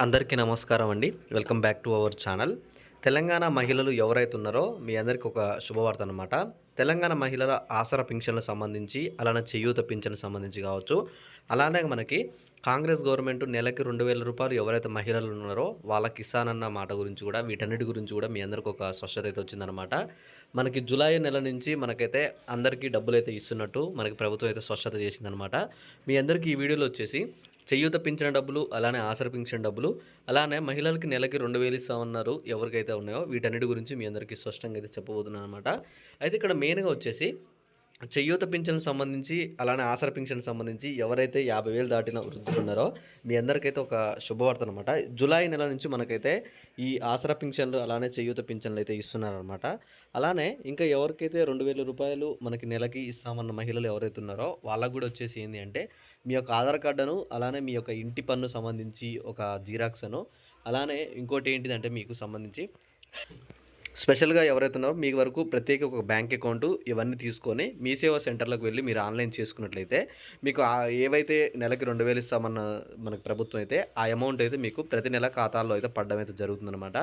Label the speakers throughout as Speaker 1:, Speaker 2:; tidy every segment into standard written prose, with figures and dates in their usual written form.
Speaker 1: అందరికీ నమస్కారం అండి. Welcome back to our channel. Telangana మహిళలు ఎవరైతే ఉన్నారో మీ అందరికీ ఒక శుభవార్త అనమాట. తెలంగాణ మహిళల ఆసరా పింఛన్‌లకు సంబంధించి, అలానే చేయూత పింఛన్‌కి సంబంధించి కావచ్చు, అలానే మనకి కాంగ్రెస్ గవర్నమెంట్ నెలకి రూ. 2,000 ఎవరైతే మహిళలు ఉన్నారో వాళ్ళకి ఇస్తానన్న మాట గురించి కూడా, వీటన్నిటి గురించి కూడా మీ అందరికి ఒక స్పష్టత అయితే వచ్చిందనమాట. మనకి జులై నెల నుంచి మనకైతే అందరికీ డబ్బులైతే ఇస్తున్నట్టు మనకి ప్రభుత్వం అయితే స్పష్టత చేసిందనమాట. మీ అందరికీ ఈ వీడియోలో వచ్చేసి చేయూత పింఛన్ డబ్బులు, అలానే ఆసరా పింఛన్ డబ్బులు, అలానే మహిళలకి నెలకి 2,000 ఇస్తామన్నారు ఎవరికైతే ఉన్నాయో వీటన్నిటి గురించి మీ అందరికీ స్పష్టంగా అయితే చెప్పబోతున్నాననమాట. అయితే ఇక్కడ మెయిన్‌గా వచ్చేసి చేయూత పింఛన్‌కి సంబంధించి, అలానే ఆసరా పింఛన్‌కి సంబంధించి ఎవరైతే 50,000 దాటిన వృద్ధులున్నారో మీ అందరికైతే ఒక శుభవార్త అనమాట. జులై నెల నుంచి మనకైతే ఈ ఆసరా పింఛన్లు, అలానే చేయూత పింఛన్లు అయితే ఇస్తున్నారనమాట. అలానే ఇంకా ఎవరికైతే రూ. 2,000 మనకి నెలకి ఇస్తామన్న మహిళలు ఎవరైతే ఉన్నారో వాళ్ళకి కూడా వచ్చేసి ఏంది అంటే మీ యొక్క ఆధార్ కార్డును, అలానే మీ యొక్క ఇంటి పన్ను సంబంధించి ఒక జిరాక్స్‌ను, అలానే ఇంకోటి ఏంటిదంటే మీకు సంబంధించి స్పెషల్‌గా ఎవరైతే ఉన్నారో మీ వరకు ప్రత్యేక ఒక బ్యాంక్ అకౌంట్ ఇవన్నీ తీసుకొని మీ సేవా సెంటర్‌లకు వెళ్లి మీరు ఆన్‌లైన్ చేసుకున్నట్లయితే మీకు ఏవైతే నెలకి 2,000 ఇస్తామన్న మనకు ప్రభుత్వం అయితే ఆ అమౌంట్ అయితే మీకు ప్రతి నెల ఖాతాల్లో అయితే పడడం అయితే జరుగుతుందనమాట.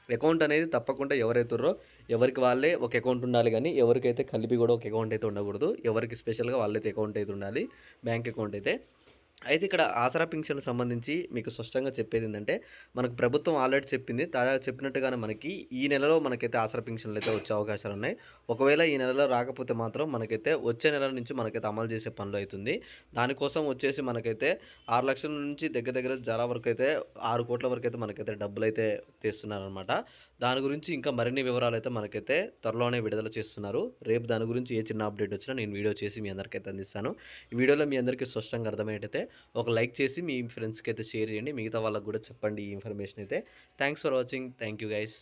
Speaker 1: అకౌంట్ అనేది తప్పకుండా ఎవరైతే ఉన్నారో ఎవరికి వాళ్ళే ఒక అకౌంట్ ఉండాలి గానీ ఎవరికైతే కలిపి కూడా ఒక అకౌంట్ అయితే ఉండకూడదు. ఎవరికి స్పెషల్‌గా వాళ్ళైతే అకౌంట్ అయితే ఉండాలి. బ్యాంక్ అకౌంట్ అయితే. అయితే ఇక్కడ ఆసరా పింఛన్‌కి సంబంధించి మీకు స్పష్టంగా చెప్పేదేందంటే, మనకు ప్రభుత్వం ఆల్రెడీ చెప్పింది. తాజాగా చెప్పినట్టుగానే మనకి ఈ నెలలో మనకైతే ఆసరా పింఛన్‌లయితే వచ్చే అవకాశాలున్నాయి. ఒకవేళ ఈ నెలలో రాకపోతే మాత్రం మనకైతే వచ్చే నెల నుంచి మనకైతే అమలు చేసే పనిలో అయితుంది. దానికోసం వచ్చేసి మనకైతే 6,00,000 నుంచి దగ్గర దగ్గర చాలా వరకైతే 6,00,00,000 వరకైతే మనకైతే డబ్బులైతే తీస్తున్నారనమాట. దాని గురించి ఇంకా మరిన్ని వివరాలైతే మనకైతే త్వరలోనే విడుదల చేస్తున్నారు. రేపు దాని గురించి ఏ చిన్న అప్డేట్ వచ్చినా నేను వీడియో చేసి మీ అందరికైతే అందిస్తాను. ఈ వీడియోలో మీ అందరికీ స్పష్టంగా అర్థమయ్యేటైతే ఒక లైక్ చేసి మీ ఫ్రెండ్స్‌కి అయితే షేర్ చేయండి. మిగతా వాళ్ళకి కూడా చెప్పండి ఈ ఇన్ఫర్మేషన్ అయితే. Thanks for watching. Thank you guys.